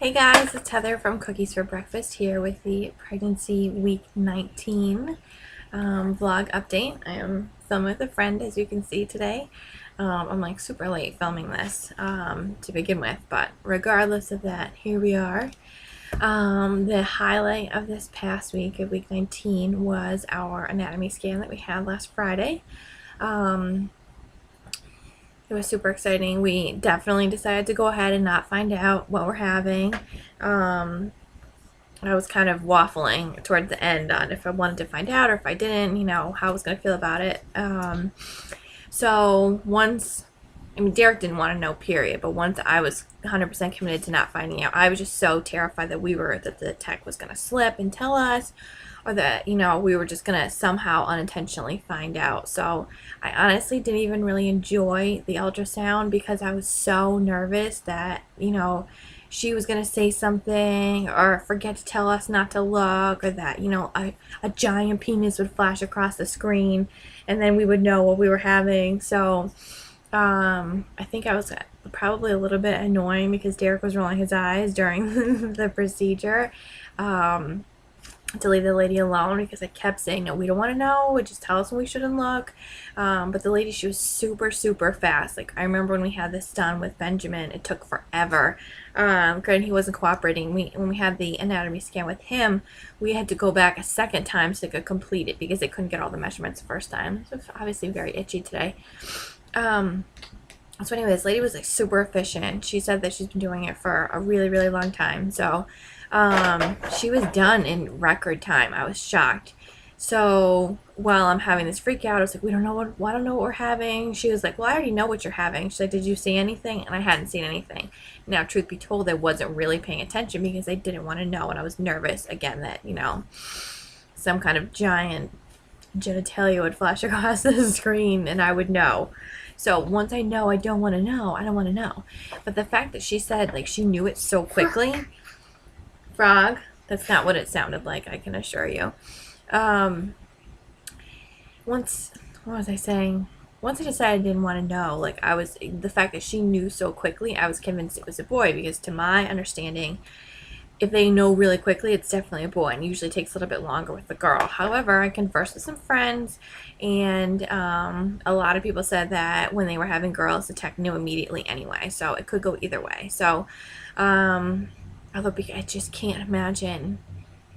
Hey guys, it's Heather from Cookies for Breakfast here with the pregnancy week 19 vlog update. I am filming with a friend, as you can see today. I'm like super late filming this to begin with, but regardless of that, here we are. The highlight of this past week of week 19 was our anatomy scan that we had last Friday. It was super exciting. We definitely decided to go ahead and not find out what we're having. I was kind of waffling toward the end on if I wanted to find out or if I didn't, how I was going to feel about it. So once, Derek didn't want to know, period, but once I was 100% committed to not finding out, I was just so terrified that the tech was going to slip and tell us, or that, we were just going to somehow unintentionally find out. So I honestly didn't even really enjoy the ultrasound because I was so nervous that, she was going to say something or forget to tell us not to look, or that, a giant penis would flash across the screen and then we would know what we were having. So I think I was probably a little bit annoying because Derek was rolling his eyes during the procedure. To leave the lady alone because I kept saying, no, we don't want to know, just tell us when we shouldn't look. But the lady, she was super, super fast. Like, I remember when we had this done with Benjamin, it took forever. Granted, he wasn't cooperating. When we had the anatomy scan with him, we had to go back a second time so they could complete it because they couldn't get all the measurements the first time. So obviously very itchy today. So anyway, this lady was like super efficient. She said that she's been doing it for a really, really long time. So she was done in record time. I was shocked. So while I'm having this freak out, I was like, I don't know what we're having. She was like, well, I already know what you're having. She's like, did you see anything? And I hadn't seen anything. Now, truth be told, I wasn't really paying attention because I didn't want to know, and I was nervous again that, some kind of giant genitalia would flash across the screen and I would know. So once I know I don't want to know, I don't want to know. But the fact that she said, like, she knew it so quickly, frog, that's not what it sounded like, I can assure you. What was I saying? Once I decided I didn't want to know, the fact that she knew so quickly, I was convinced it was a boy, because to my understanding, if they know really quickly, it's definitely a boy, and usually takes a little bit longer with the girl. However, I conversed with some friends, and a lot of people said that when they were having girls, the tech knew immediately anyway, so it could go either way. So, although I just can't imagine,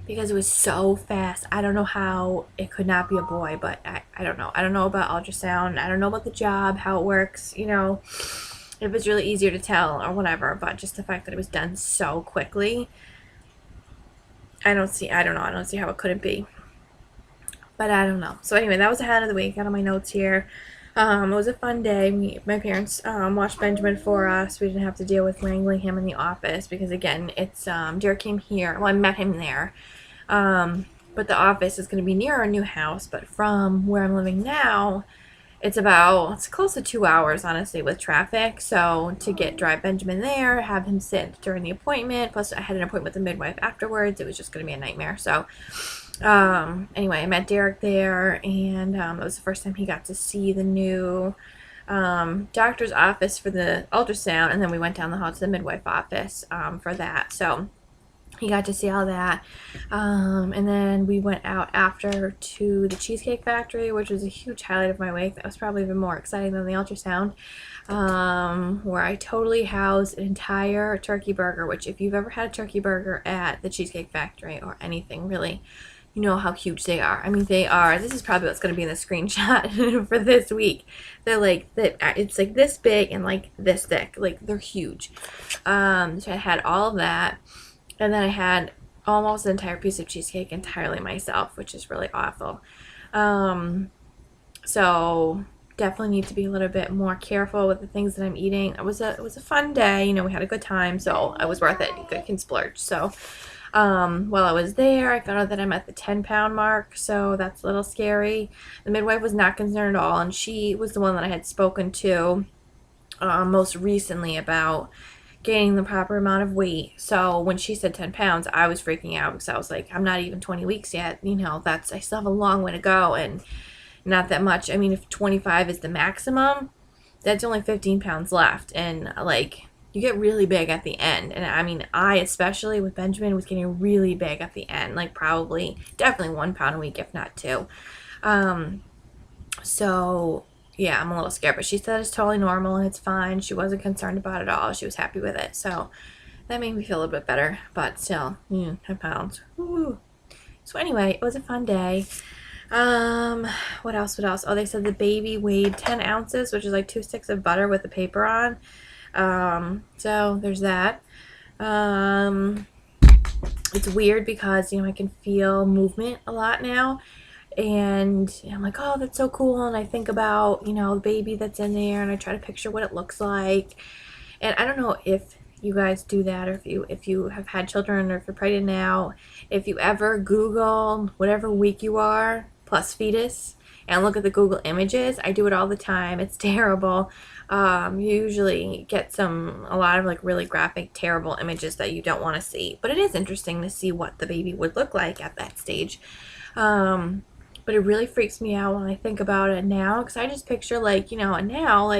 because it was so fast. I don't know how it could not be a boy, but I don't know. I don't know about ultrasound. I don't know about the job, how it works, if it's really easier to tell or whatever, but just the fact that it was done so quickly, I don't know. I don't see how it couldn't be. But I don't know. So anyway, that was the highlight of the week. Got on my notes here. It was a fun day. My parents watched Benjamin for us. We didn't have to deal with wrangling him in the office because, again, it's Derek came here. Well, I met him there. But the office is going to be near our new house. But from where I'm living now, it's close to 2 hours, honestly, with traffic. So to drive Benjamin there, have him sit during the appointment, plus I had an appointment with the midwife afterwards, it was just going to be a nightmare. So anyway, I met Derek there, and it was the first time he got to see the new doctor's office for the ultrasound, and then we went down the hall to the midwife office for that. So he got to see all that, and then we went out after to the Cheesecake Factory, which was a huge highlight of my week. That was probably even more exciting than the ultrasound, where I totally housed an entire turkey burger, which if you've ever had a turkey burger at the Cheesecake Factory or anything really, you know how huge they are. I mean, this is probably what's going to be in the screenshot for this week. They're it's like this big and like this thick. Like, they're huge. So I had all of that. And then I had almost an entire piece of cheesecake entirely myself, which is really awful. So definitely need to be a little bit more careful with the things that I'm eating. It was a fun day. We had a good time, so it was worth it. You can splurge. So while I was there, I found out that I'm at the 10-pound mark, so that's a little scary. The midwife was not concerned at all, and she was the one that I had spoken to most recently about gaining the proper amount of weight. So when she said 10 pounds, I was freaking out because I was like, I'm not even 20 weeks yet. I still have a long way to go and not that much. I mean, if 25 is the maximum, that's only 15 pounds left. And you get really big at the end. And I mean, I, especially with Benjamin, was getting really big at the end, like probably, definitely 1 pound a week, if not 2. So yeah, I'm a little scared, but she said it's totally normal and it's fine. She wasn't concerned about it at all. She was happy with it. So that made me feel a little bit better, but still, 10 pounds. Woo. So anyway, it was a fun day. What else? Oh, they said the baby weighed 10 ounces, which is like 2 sticks of butter with the paper on. So there's that. It's weird because, I can feel movement a lot now. And I'm like, oh, that's so cool. And I think about, the baby that's in there, and I try to picture what it looks like. And I don't know if you guys do that, or if you have had children, or if you're pregnant now, if you ever Google whatever week you are plus fetus and look at the Google images. I do it all the time. It's terrible. You usually get a lot of like really graphic, terrible images that you don't want to see. But it is interesting to see what the baby would look like at that stage. But it really freaks me out when I think about it now, because I just picture and now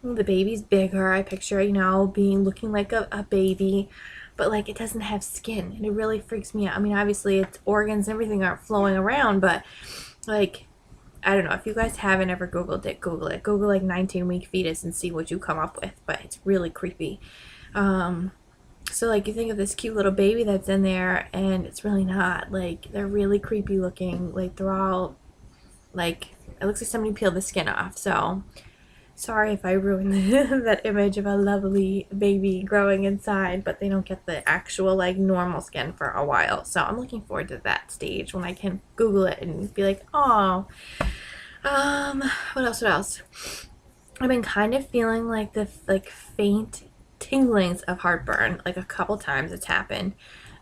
the baby's bigger. I picture, looking like a baby, but like it doesn't have skin, and it really freaks me out. I mean, obviously its organs and everything aren't flowing around, but like, I don't know. If you guys haven't ever Googled it, Google it. Google like 19-week fetus and see what you come up with, but it's really creepy. So like you think of this cute little baby that's in there, and it's really not. Like, they're really creepy looking. Like, they're all like, it looks like somebody peeled the skin off. So sorry if I ruined that image of a lovely baby growing inside, but they don't get the actual like normal skin for a while. So I'm looking forward to that stage when I can Google it and be like, oh. What else? I've been kind of feeling like the faint tinglings of heartburn. Like a couple times it's happened.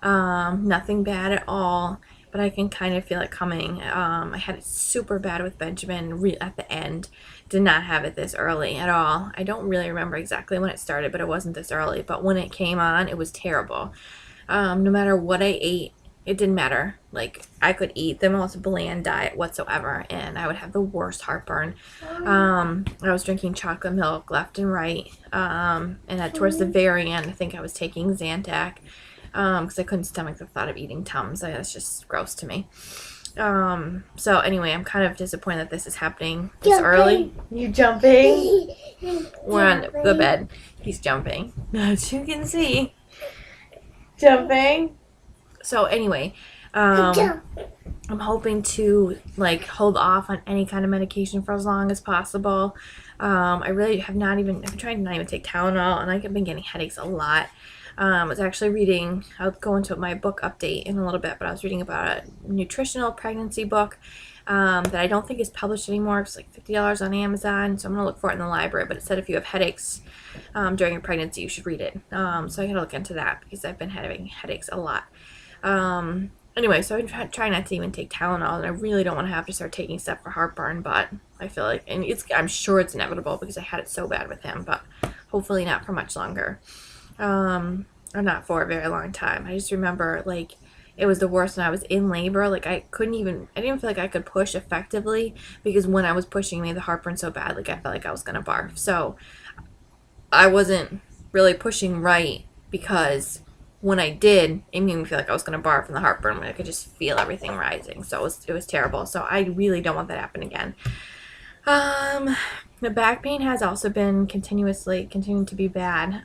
Nothing bad at all, but I can kind of feel it coming. I had it super bad with Benjamin at the end. Did not have it this early at all. I don't really remember exactly when it started, but it wasn't this early. But when it came on, it was terrible. No matter what I ate, it didn't matter. Like, I could eat the most bland diet whatsoever, and I would have the worst heartburn. I was drinking chocolate milk left and right. And towards the very end, I think I was taking Zantac, because I couldn't stomach the thought of eating Tums. That's just gross to me. So anyway, I'm kind of disappointed that this is happening this early. You jumping? We're on the bed. He's jumping. As you can see. Jumping. So anyway, I'm hoping to hold off on any kind of medication for as long as possible. I really have I'm trying to not even take Tylenol, and I've been getting headaches a lot. I was actually reading, I'll go into my book update in a little bit, but I was reading about a nutritional pregnancy book that I don't think is published anymore. It's like $50 on Amazon, so I'm going to look for it in the library. But it said if you have headaches during your pregnancy, you should read it. So I got to look into that because I've been having headaches a lot. Anyway, so I've been trying not to even take Tylenol, and I really don't want to have to start taking stuff for heartburn, but I feel like, and I'm sure it's inevitable because I had it so bad with him, but hopefully not for much longer. Or not for a very long time. I just remember it was the worst when I was in labor. I didn't feel like I could push effectively because when I was pushing, me the heartburn so bad, I felt like I was gonna barf. So I wasn't really pushing right, because when I did, it made me feel like I was gonna barf from the heartburn when I could just feel everything rising. So it was terrible. So I really don't want that to happen again. The back pain has also been continuing to be bad.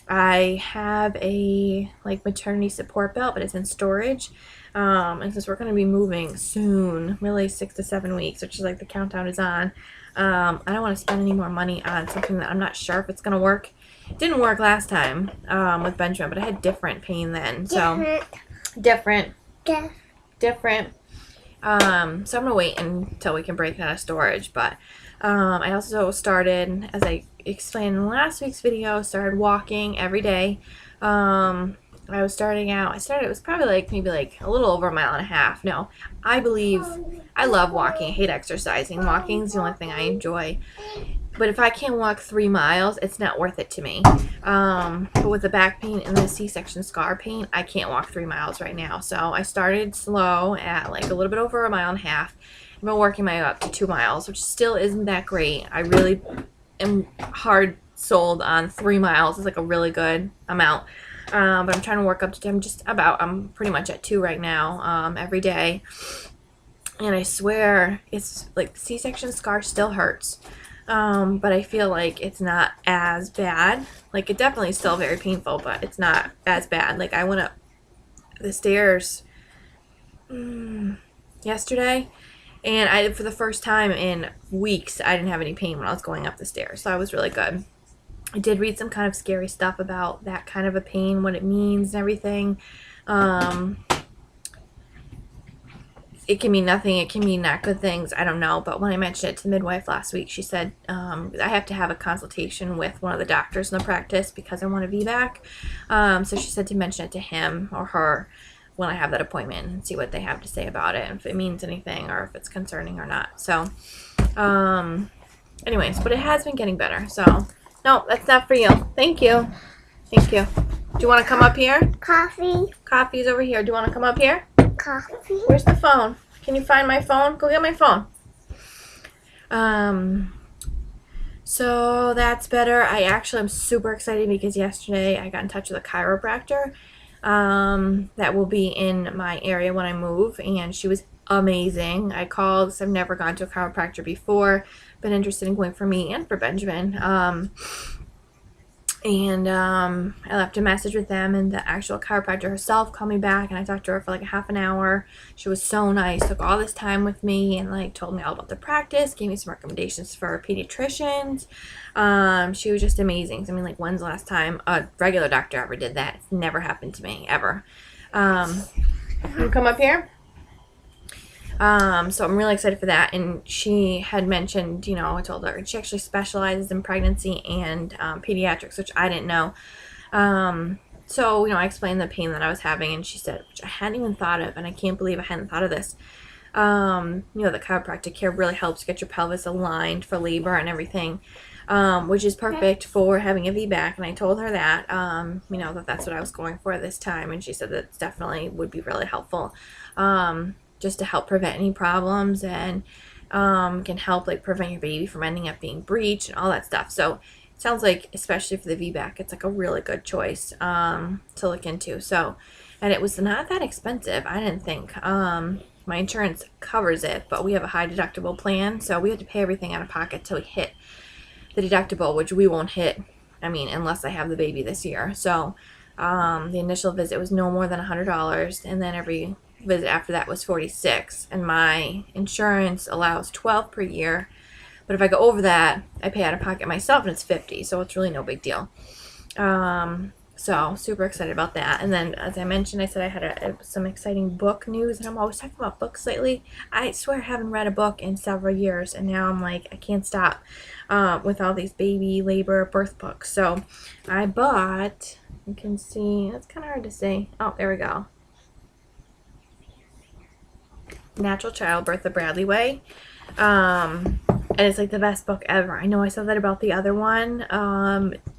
I have a maternity support belt, but it's in storage. And since we're going to be moving soon, really 6 to 7 weeks, which is the countdown is on, I don't want to spend any more money on something that I'm not sure if it's going to work. It didn't work last time with Benjamin, but I had different pain then. So different. So I'm going to wait until we can break it out of storage. But I also started, as I explained in last week's video, started walking every day. I was starting out, it was probably maybe a little over 1.5 miles. No, I love walking. I hate exercising. Walking is the only thing I enjoy. But if I can't walk 3 miles, it's not worth it to me. But with the back pain and the C-section scar pain, I can't walk 3 miles right now. So I started slow at a little bit over 1.5 miles. I've been working my way up to 2 miles, which still isn't that great. I really am hard sold on 3 miles. It's like a really good amount. But I'm trying to work up to, I'm pretty much at 2 right now, every day. And I swear, it's like the C-section scar still hurts. But I feel like it's not as bad. Like, it definitely is still very painful, but it's not as bad. Like, I went up the stairs yesterday, and for the first time in weeks, I didn't have any pain when I was going up the stairs. So that was really good. I did read some kind of scary stuff about that kind of a pain, what it means and everything. It can mean nothing. It can mean not good things. I don't know. But when I mentioned it to the midwife last week, she said I have to have a consultation with one of the doctors in the practice because I want a VBAC. So she said to mention it to him or her when I have that appointment and see what they have to say about it, and if it means anything or if it's concerning or not. So, anyways, but it has been getting better. So, no, that's not for you. Thank you. Thank you. Do you want to come up here? Coffee. Coffee's over here. Do you want to come up here? Coffee. Where's the phone? Can you find my phone? Go get my phone. So that's better. I'm super excited because yesterday I got in touch with a chiropractor that will be in my area when I move, and she was amazing. I called because I've never gone to a chiropractor before, been interested in going for me and for Benjamin. I left a message with them, and the actual chiropractor herself called me back, and I talked to her for like a half an hour. She was so nice, took all this time with me, and like told me all about the practice, gave me some recommendations for pediatricians. She was just amazing. I mean, like, when's the last time a regular doctor ever did that? It's never happened to me, ever. You come up here? So I'm really excited for that. And she had mentioned, I told her she actually specializes in pregnancy and pediatrics, which I didn't know. So I explained the pain that I was having, and she said, which I hadn't even thought of, and I can't believe I hadn't thought of this. The chiropractic care really helps get your pelvis aligned for labor and everything, which is perfect for having a VBAC. And I told her that, that's what I was going for this time. And she said that definitely would be really helpful. Just to help prevent any problems, and can help like prevent your baby from ending up being breached and all that stuff. So it sounds like, especially for the VBAC, it's like a really good choice to look into. So, and it was not that expensive, I didn't think. My insurance covers it, but we have a high deductible plan, so we had to pay everything out of pocket till we hit the deductible, which we won't hit, unless I have the baby this year. So the initial visit was no more than $100, and then every visit after that was $46, and my insurance allows $12 per year, but if I go over that, I pay out of pocket myself, and it's $50, so it's really no big deal. So super excited about that. And then, as I mentioned, I said I had some exciting book news, and I'm always talking about books lately. I swear I haven't read a book in several years, and now I'm like, I can't stop with all these baby, labor, birth books. So I bought, you can see, it's kind of hard to see. Oh, there we go. Natural Childbirth the Bradley Way. And it's like the best book ever. I know I said that about the other one.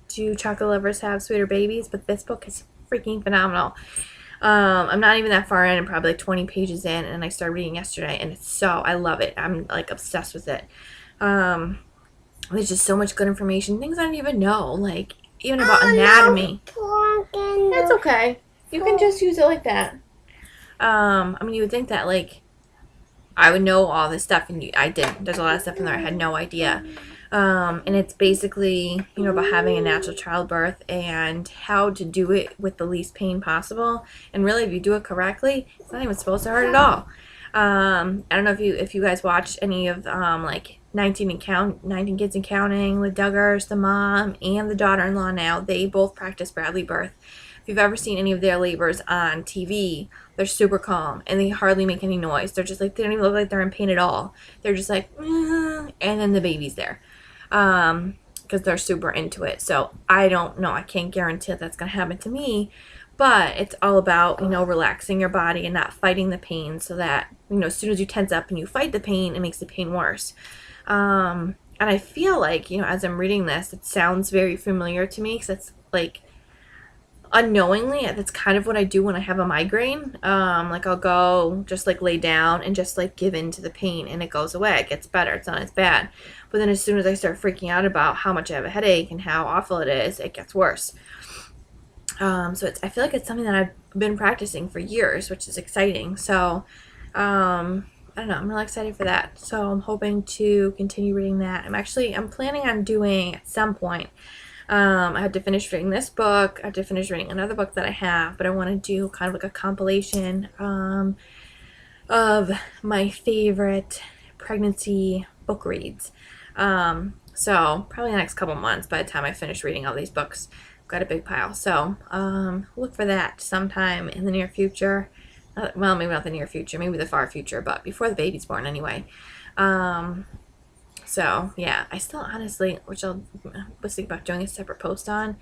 Do chocolate lovers have sweeter babies? But this book is freaking phenomenal. I'm not even that far in. I'm probably like 20 pages in, and I started reading yesterday, and I love it. I'm like obsessed with it. There's just so much good information, things I didn't even know, like even about anatomy. That's okay. You can just use it like that. You would think that like I would know all this stuff, and I didn't. There's a lot of stuff in there I had no idea. And it's basically, about having a natural childbirth and how to do it with the least pain possible. And really, if you do it correctly, it's not even supposed to hurt at all. I don't know if you guys watched any of 19 Kids and Counting with Duggars, the mom and the daughter-in-law now. They both practice Bradley birth. If you've ever seen any of their labors on TV, they're super calm, and they hardly make any noise. They're just like, they don't even look like they're in pain at all. They're just like, and then the baby's there. Because they're super into it. So I don't know. I can't guarantee that's going to happen to me. But it's all about, relaxing your body and not fighting the pain, so that, as soon as you tense up and you fight the pain, it makes the pain worse. And I feel like, as I'm reading this, it sounds very familiar to me, because it's like, unknowingly, that's kind of what I do when I have a migraine. Like I'll go just like lay down and just like give in to the pain, and it goes away. It gets better. It's not as bad. But then as soon as I start freaking out about how much I have a headache and how awful it is, it gets worse. So I feel like it's something that I've been practicing for years, which is exciting. So I don't know. I'm really excited for that. So I'm hoping to continue reading that. I'm planning on doing at some point. I have to finish reading this book. I have to finish reading another book that I have, but I want to do kind of like a compilation of my favorite pregnancy book reads. So probably the next couple months by the time I finish reading all these books. I've got a big pile. So look for that sometime in the near future. Well, maybe not the near future, maybe the far future, but before the baby's born anyway. So yeah, I still honestly, which I was thinking about doing a separate post on,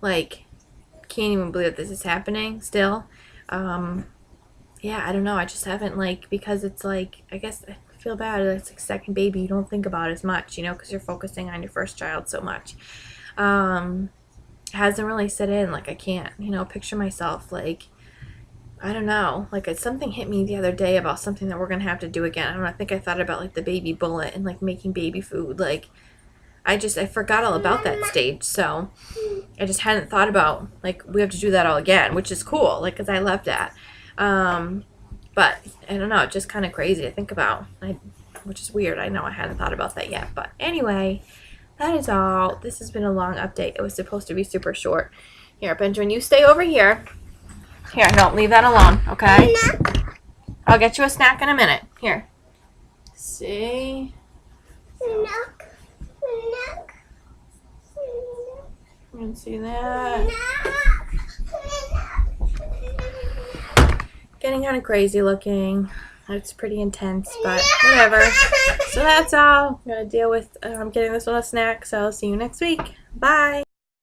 like, can't even believe that this is happening still. Yeah, I don't know. I just haven't, like, because it's like, I guess I feel bad. It's like second baby. You don't think about as much, because you're focusing on your first child so much. Hasn't really set in. Like, I can't, picture myself, like, I don't know. Like, something hit me the other day about something that we're going to have to do again. I don't know. I think I thought about, like, the baby bullet and, like, making baby food. Like, I forgot all about that stage. So I just hadn't thought about, like, we have to do that all again, which is cool. Like, because I love that. But I don't know. It's just kind of crazy to think about, which is weird. I know I hadn't thought about that yet. But anyway, that is all. This has been a long update. It was supposed to be super short. Here, Benjamin, you stay over here. Here, don't leave that alone, okay? I'll get you a snack in a minute. Here. See? Snack. You can see that. Getting kind of crazy looking. It's pretty intense, but whatever. So that's all. I'm going to deal with getting this one a snack, so I'll see you next week. Bye.